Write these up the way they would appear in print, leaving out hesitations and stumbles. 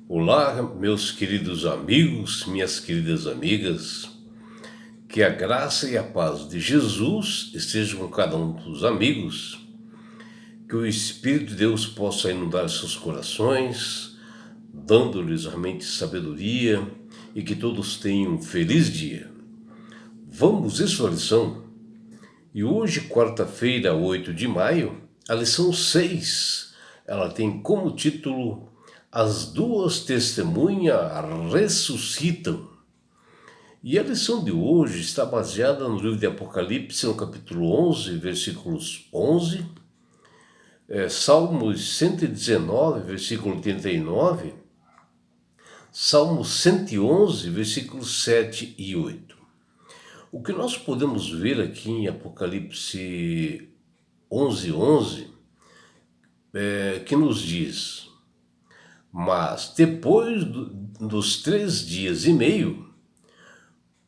Olá, meus queridos amigos, minhas queridas amigas, que a graça e a paz de Jesus estejam com cada um dos amigos, que o Espírito de Deus possa inundar seus corações, dando-lhes realmente sabedoria e que todos tenham um feliz dia. Vamos estudar a lição. E hoje, quarta-feira, 8 de maio, a lição 6, ela tem como título As duas testemunhas ressuscitam. E a lição de hoje está baseada no livro de Apocalipse, no capítulo 11, versículos 11, Salmos 119, versículo 89, Salmos 111, versículos 7 e 8. O que nós podemos ver aqui em Apocalipse 11, que nos diz: mas depois dos 3 dias e meio,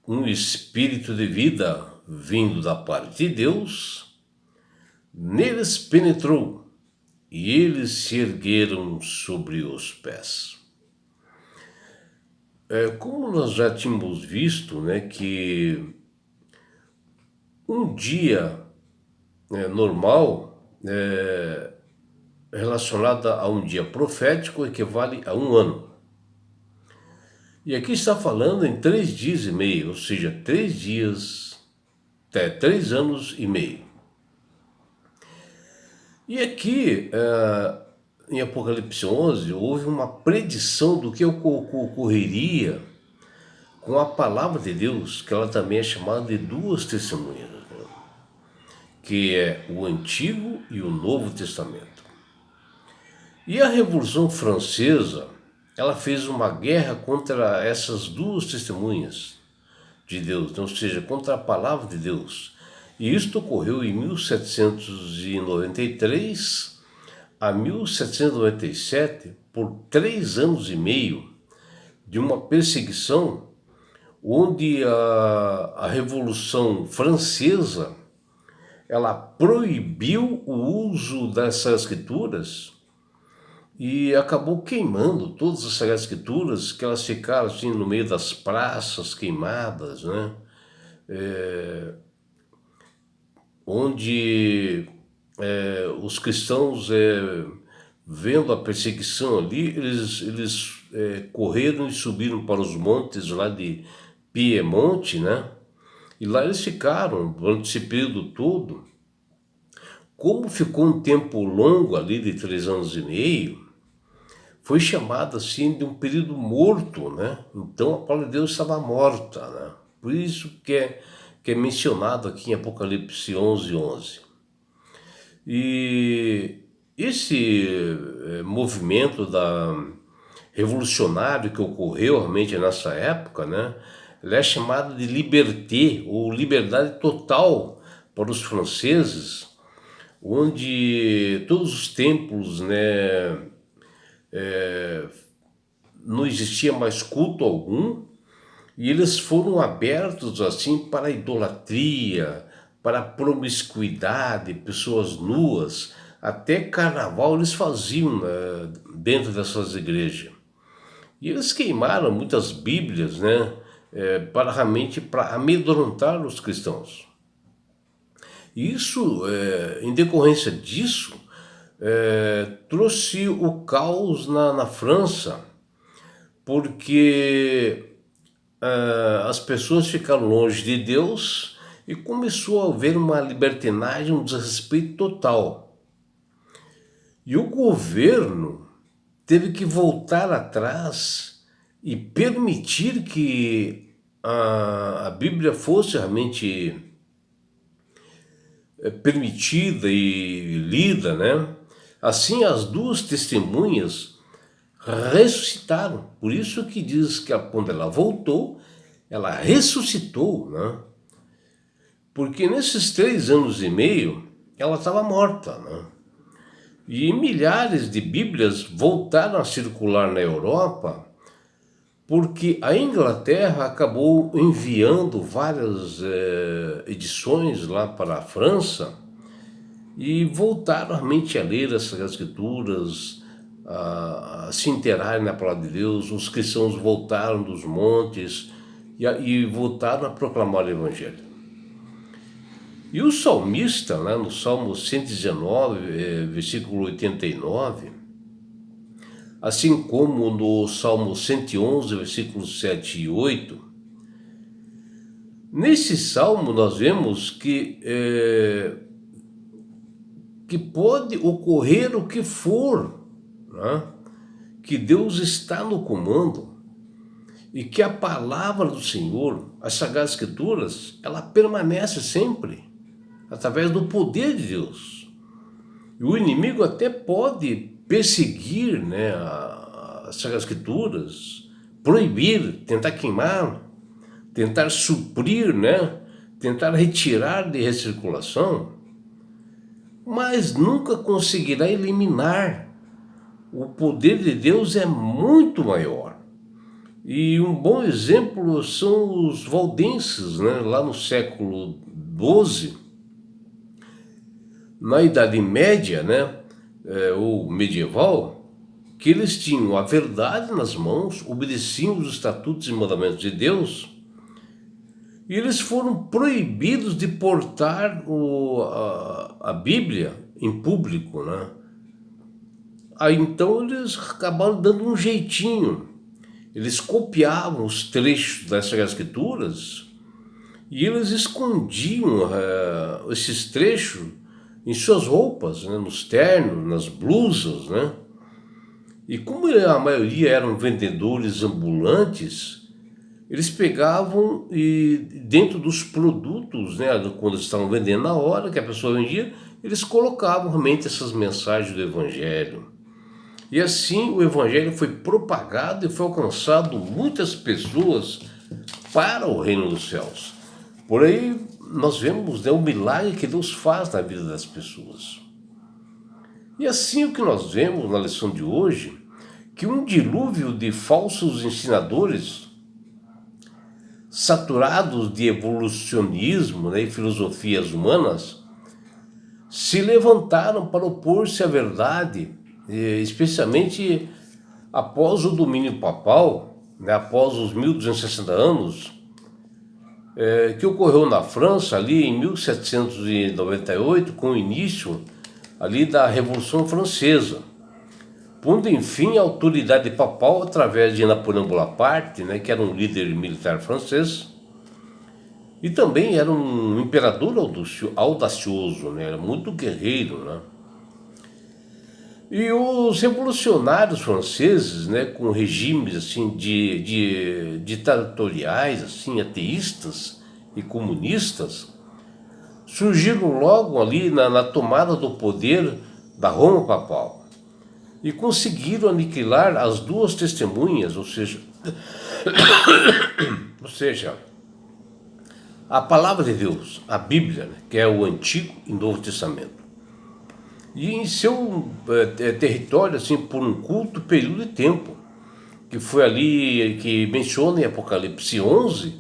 um espírito de vida vindo da parte de Deus neles penetrou e eles se ergueram sobre os pés. Como nós já tínhamos visto, né, que um dia normal relacionado a um dia profético equivale a um ano. E aqui está falando em 3 dias e meio, ou seja, 3 dias, até 3 anos e meio. E aqui, em Apocalipse 11, houve uma predição do que ocorreria com a palavra de Deus, que ela também é chamada de duas testemunhas, né? Que é o Antigo e o Novo Testamento. E a Revolução Francesa, ela fez uma guerra contra essas duas testemunhas de Deus, né? Ou seja, contra a palavra de Deus. E isto ocorreu em 1793 a 1797, por 3 anos e meio de uma perseguição, onde a Revolução Francesa ela proibiu o uso dessas escrituras e acabou queimando todas as Sagradas Escrituras, que elas ficaram assim no meio das praças queimadas, né? Onde os cristãos, vendo a perseguição ali, eles correram e subiram para os montes lá de Piemonte, né? E lá eles ficaram durante esse período todo. Como ficou um tempo longo ali de 3 anos e meio, foi chamado assim de um período morto, né? Então a palavra de Deus estava morta, né? Por isso que é mencionado aqui em Apocalipse 11. E esse movimento revolucionário que ocorreu realmente nessa época, né? Ele é chamado de liberté, ou liberdade total para os franceses, onde todos os templos, né, não existia mais culto algum, e eles foram abertos assim para a idolatria, para a promiscuidade, pessoas nuas, até carnaval eles faziam, né, dentro dessas igrejas. E eles queimaram muitas bíblias, né, para realmente para amedrontar os cristãos. E isso, em decorrência disso, trouxe o caos na França, porque as pessoas ficaram longe de Deus e começou a haver uma libertinagem, um desrespeito total. E o governo teve que voltar atrás e permitir que a Bíblia fosse realmente permitida e lida, né? Assim, as duas testemunhas ressuscitaram. Por isso que diz que quando ela voltou, ela ressuscitou, né? Porque nesses 3 anos e meio, ela estava morta, né? E milhares de Bíblias voltaram a circular na Europa, porque a Inglaterra acabou enviando várias edições lá para a França e voltaram realmente a ler essas escrituras, a se inteirarem na palavra de Deus, os cristãos voltaram dos montes e voltaram a proclamar o Evangelho. E o salmista, né, no Salmo 119, versículo 89, assim como no Salmo 111, versículos 7 e 8, nesse salmo nós vemos que pode ocorrer o que for, né? Que Deus está no comando e que a palavra do Senhor, as Sagradas Escrituras, ela permanece sempre através do poder de Deus. E o inimigo até pode perseguir, né, as Sagradas Escrituras, proibir, tentar queimar, tentar suprir, né, tentar retirar de recirculação, mas nunca conseguirá eliminar. O poder de Deus é muito maior. E um bom exemplo são os valdenses, né? Lá no século XII, na Idade Média, né? Ou medieval, que eles tinham a verdade nas mãos, obedeciam os estatutos e mandamentos de Deus, e eles foram proibidos de portar a Bíblia em público, né? Aí então eles acabaram dando um jeitinho. Eles copiavam os trechos das Sagradas Escrituras e eles escondiam esses trechos em suas roupas, né? Nos ternos, nas blusas, né? E como a maioria eram vendedores ambulantes, eles pegavam e dentro dos produtos, né, quando eles estavam vendendo na hora que a pessoa vendia, eles colocavam realmente essas mensagens do Evangelho. E assim o Evangelho foi propagado e foi alcançado muitas pessoas para o reino dos céus. Por aí nós vemos, né, o milagre que Deus faz na vida das pessoas. E assim o que nós vemos na lição de hoje, que um dilúvio de falsos ensinadores saturados de evolucionismo, né, e filosofias humanas, se levantaram para opor-se à verdade, especialmente após o domínio papal, né, após os 1260 anos, que ocorreu na França ali em 1798, com o início ali da Revolução Francesa, pondo enfim a autoridade papal através de Napoleão Bonaparte, né, que era um líder militar francês, e também era um imperador audacioso, né, era muito guerreiro, né? E os revolucionários franceses, né, com regimes assim de ditatoriais, assim, ateístas e comunistas, surgiram logo ali na tomada do poder da Roma papal e conseguiram aniquilar as duas testemunhas, ou seja, a palavra de Deus, a Bíblia, né, que é o Antigo e Novo Testamento. E em seu território, assim, por um curto período de tempo, que foi ali, que menciona em Apocalipse 11,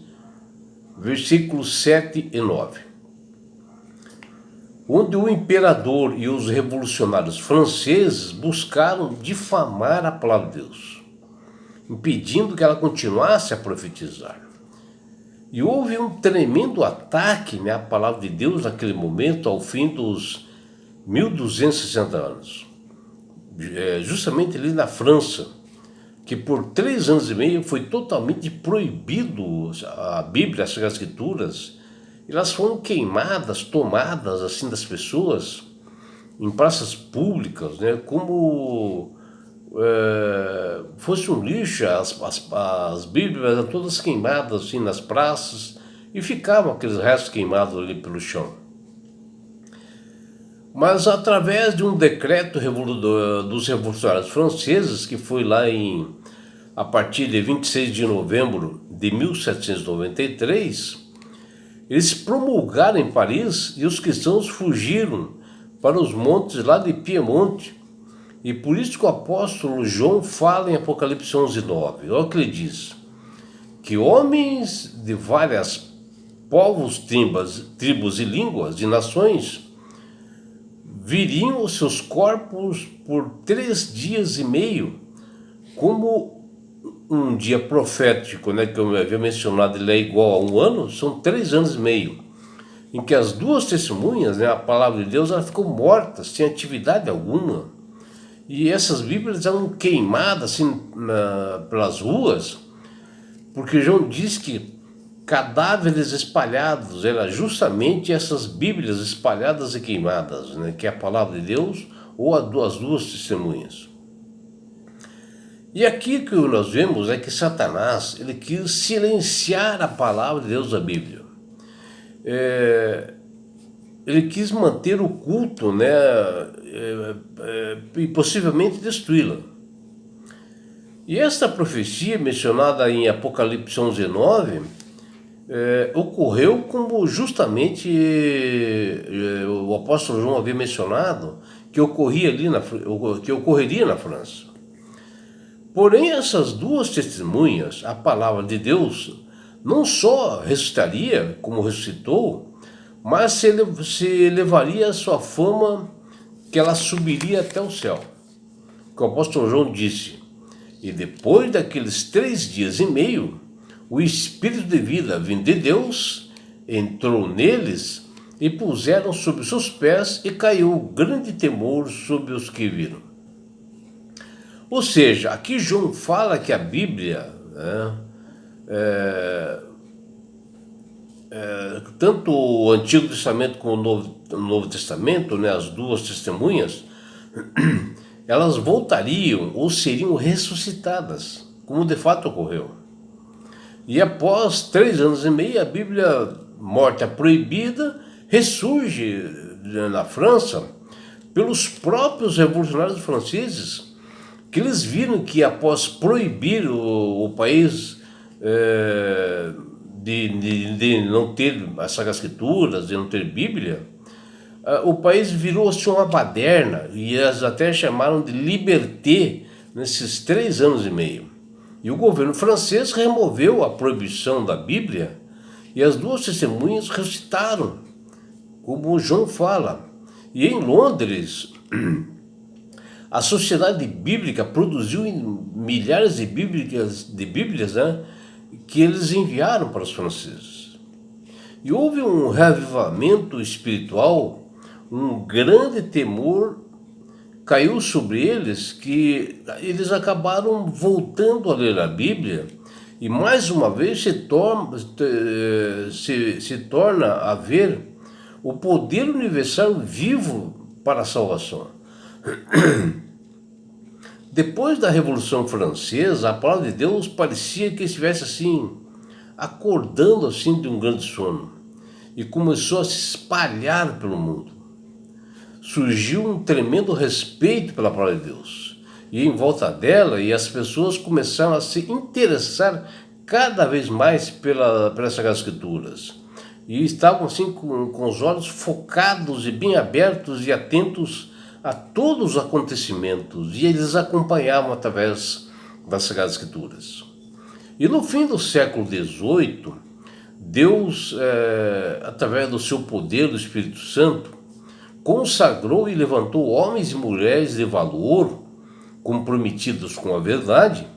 versículos 7 e 9. Onde o imperador e os revolucionários franceses buscaram difamar a palavra de Deus, impedindo que ela continuasse a profetizar. E houve um tremendo ataque, né, à palavra de Deus naquele momento, ao fim dos 1260 anos, justamente ali na França, que por 3 anos e meio foi totalmente proibido a Bíblia, as Sagradas Escrituras, e elas foram queimadas, tomadas assim das pessoas em praças públicas, né, como fosse um lixo. As Bíblias eram todas queimadas assim nas praças e ficavam aqueles restos queimados ali pelo chão. Mas através de um decreto dos revolucionários franceses, que foi lá a partir de 26 de novembro de 1793, eles promulgaram em Paris e os cristãos fugiram para os montes lá de Piemonte. E por isso que o apóstolo João fala em Apocalipse 11:9. Olha o que ele diz: que homens de várias povos, tribos e línguas, de nações, viriam os seus corpos por 3 dias e meio Como um dia profético, né, que eu havia mencionado, ele é igual a um ano, são 3 anos e meio, em que as duas testemunhas, né, a palavra de Deus, ela ficou morta, sem atividade alguma. E essas Bíblias eram queimadas assim, pelas ruas, porque João diz que cadáveres espalhados, era justamente essas Bíblias espalhadas e queimadas, né, que é a palavra de Deus ou as duas testemunhas. E aqui que nós vemos é que Satanás, ele quis silenciar a palavra de Deus da Bíblia. Ele quis manter o culto, né, e possivelmente destruí-la. E esta profecia mencionada em Apocalipse 11:9 ocorreu como justamente o apóstolo João havia mencionado que ocorreria na França. Porém, essas duas testemunhas, a palavra de Deus, não só ressuscitaria, como ressuscitou, mas se elevaria a sua fama, que ela subiria até o céu. Que o apóstolo João disse: e depois daqueles 3 dias e meio, o Espírito de vida vindo de Deus entrou neles e puseram sobre seus pés, e caiu grande temor sobre os que viram. Ou seja, aqui João fala que a Bíblia, né, tanto o Antigo Testamento como o Novo Testamento, né, as duas testemunhas, elas voltariam ou seriam ressuscitadas, como de fato ocorreu. E após 3 anos e meio, a Bíblia morta proibida ressurge na França pelos próprios revolucionários franceses, que eles viram que após proibir o país de não ter as Sagradas Escrituras, de não ter Bíblia, o país virou assim uma baderna, e eles até chamaram de liberté nesses 3 anos e meio. E o governo francês removeu a proibição da Bíblia, e as duas testemunhas ressuscitaram, como João fala. E em Londres, a Sociedade Bíblica produziu milhares de Bíblias, né, que eles enviaram para os franceses. E houve um reavivamento espiritual, um grande temor caiu sobre eles, que eles acabaram voltando a ler a Bíblia, e mais uma vez se torna a ver o poder universal vivo para a salvação. Depois da Revolução Francesa, a palavra de Deus parecia que estivesse assim, acordando assim de um grande sono, e começou a se espalhar pelo mundo. Surgiu um tremendo respeito pela palavra de Deus, e em volta dela, e as pessoas começaram a se interessar cada vez mais pelas Sagradas Escrituras, e estavam assim com os olhos focados e bem abertos e atentos a todos os acontecimentos, e eles acompanhavam através das Sagradas Escrituras. E no fim do século XVIII, Deus, através do seu poder, do Espírito Santo, consagrou e levantou homens e mulheres de valor, comprometidos com a verdade,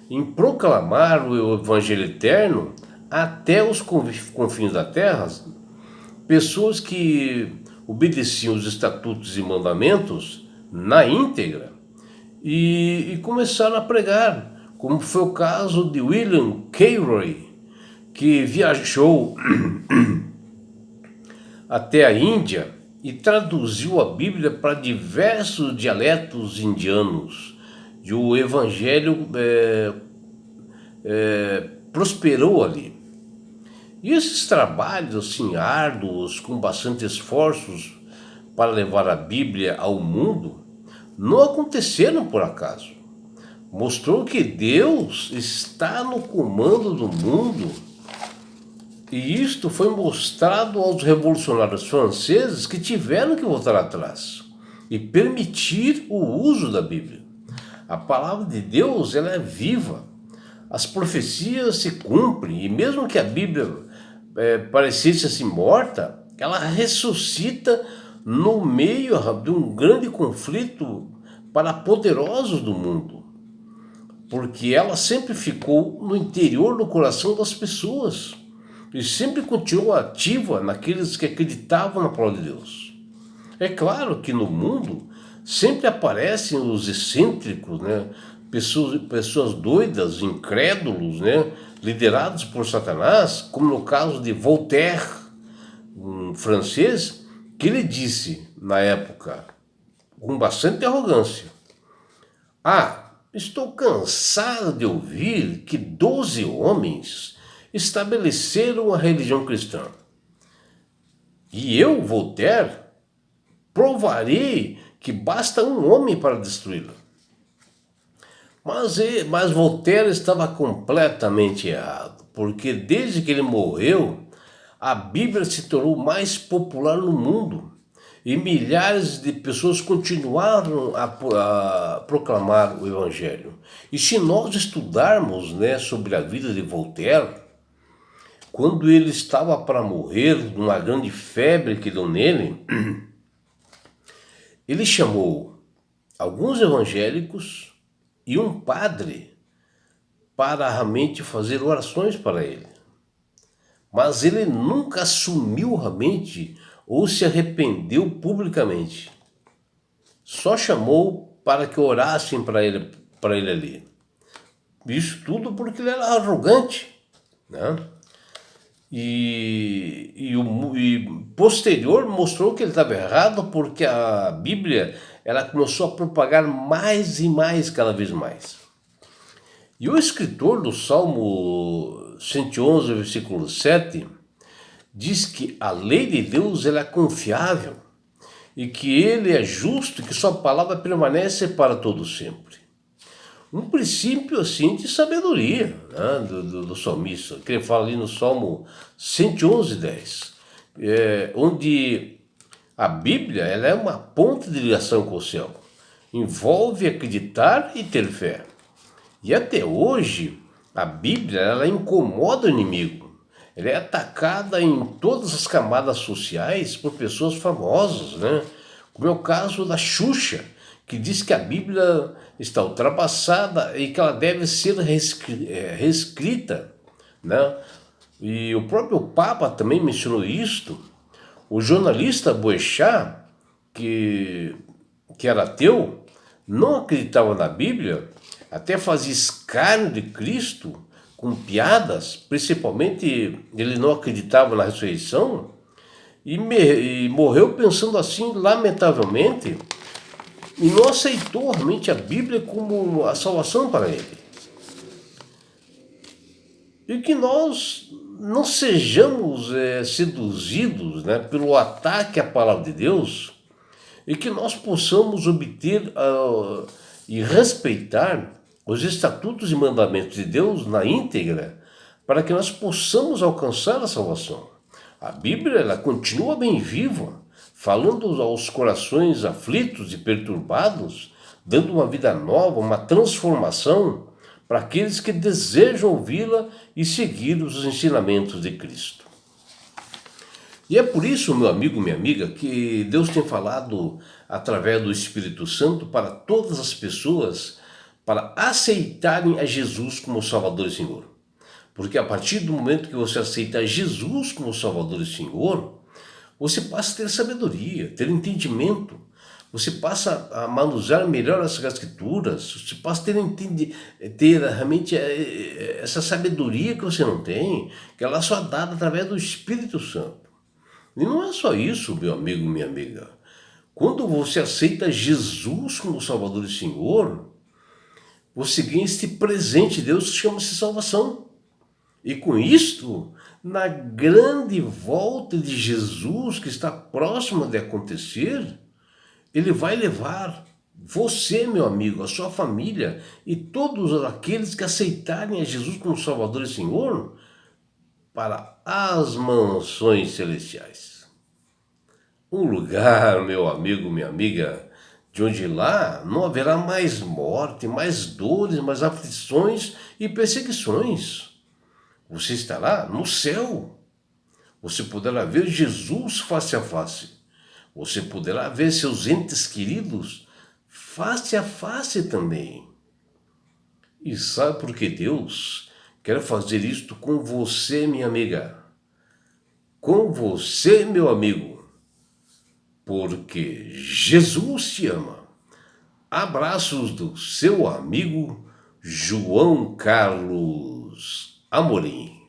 em proclamar o Evangelho eterno até os confins da terra, pessoas que obedeciam os estatutos e mandamentos na íntegra e começaram a pregar, como foi o caso de William Carey, que viajou até a Índia e traduziu a Bíblia para diversos dialetos indianos, e o Evangelho prosperou ali. E esses trabalhos assim árduos, com bastante esforços para levar a Bíblia ao mundo, não aconteceram por acaso. Mostrou que Deus está no comando do mundo, e isto foi mostrado aos revolucionários franceses, que tiveram que voltar atrás e permitir o uso da Bíblia. A palavra de Deus, ela é viva. As profecias se cumprem, e mesmo que a Bíblia parecesse assim morta, ela ressuscita no meio de um grande conflito para poderosos do mundo. porque ela sempre ficou no interior do coração das pessoas e sempre continuou ativa naqueles que acreditavam na palavra de Deus. É claro que no mundo sempre aparecem os excêntricos, né? Pessoas doidas, incrédulos, né? Liderados por Satanás, como no caso de Voltaire, um francês, que ele disse na época, com bastante arrogância: "Ah, estou cansado de ouvir que 12 homens estabeleceram a religião cristã. E eu, Voltaire, provarei que basta um homem para destruí-la." Mas Voltaire estava completamente errado, porque desde que ele morreu, a Bíblia se tornou mais popular no mundo e milhares de pessoas continuaram a proclamar o Evangelho. E se nós estudarmos, né, sobre a vida de Voltaire, quando ele estava para morrer, numa grande febre que deu nele, ele chamou alguns evangélicos e um padre para realmente fazer orações para ele. Mas ele nunca assumiu realmente ou se arrependeu publicamente. Só chamou para que orassem para ele ali. Isso tudo porque ele era arrogante, né? E posterior mostrou que ele estava errado, porque a Bíblia ela começou a propagar mais e mais, cada vez mais. E o escritor do Salmo 111, versículo 7, diz que a lei de Deus ela é confiável e que ele é justo e que sua palavra permanece para todo sempre. Um princípio assim de sabedoria, né, do salmista, que ele fala ali no Salmo 111, 10, onde a Bíblia ela é uma ponte de ligação com o céu, envolve acreditar e ter fé. E até hoje a Bíblia ela incomoda o inimigo, ela é atacada em todas as camadas sociais por pessoas famosas, né? Como é o caso da Xuxa, que diz que a Bíblia está ultrapassada e que ela deve ser reescrita, né? E o próprio Papa também mencionou isto. O jornalista Boechat, que era ateu, não acreditava na Bíblia, até fazia escárnio de Cristo com piadas, principalmente ele não acreditava na ressurreição, e morreu pensando assim, lamentavelmente, e não aceitou realmente a Bíblia como a salvação para ele. E que nós não sejamos seduzidos, né, pelo ataque à palavra de Deus, e que nós possamos obter e respeitar os estatutos e mandamentos de Deus na íntegra, para que nós possamos alcançar a salvação. A Bíblia ela continua bem viva, falando aos corações aflitos e perturbados, dando uma vida nova, uma transformação para aqueles que desejam ouvi-la e seguir os ensinamentos de Cristo. E é por isso, meu amigo, minha amiga, que Deus tem falado através do Espírito Santo para todas as pessoas para aceitarem a Jesus como Salvador e Senhor. Porque a partir do momento que você aceita Jesus como Salvador e Senhor, você passa a ter sabedoria, ter entendimento, você passa a manusear melhor as escrituras, você passa a ter realmente essa sabedoria que você não tem, que ela é só dada através do Espírito Santo. E não é só isso, meu amigo, minha amiga. Quando você aceita Jesus como Salvador e Senhor, você ganha este presente de Deus que chama-se salvação. E com isto, na grande volta de Jesus, que está próxima de acontecer, ele vai levar você, meu amigo, a sua família e todos aqueles que aceitarem a Jesus como Salvador e Senhor para as mansões celestiais. Um lugar, meu amigo, minha amiga, de onde lá não haverá mais morte, mais dores, mais aflições e perseguições. Você estará no céu. Você poderá ver Jesus face a face. Você poderá ver seus entes queridos face a face também. E sabe por que Deus quer fazer isto com você, minha amiga? Com você, meu amigo. Porque Jesus te ama. Abraços do seu amigo João Carlos Amorim.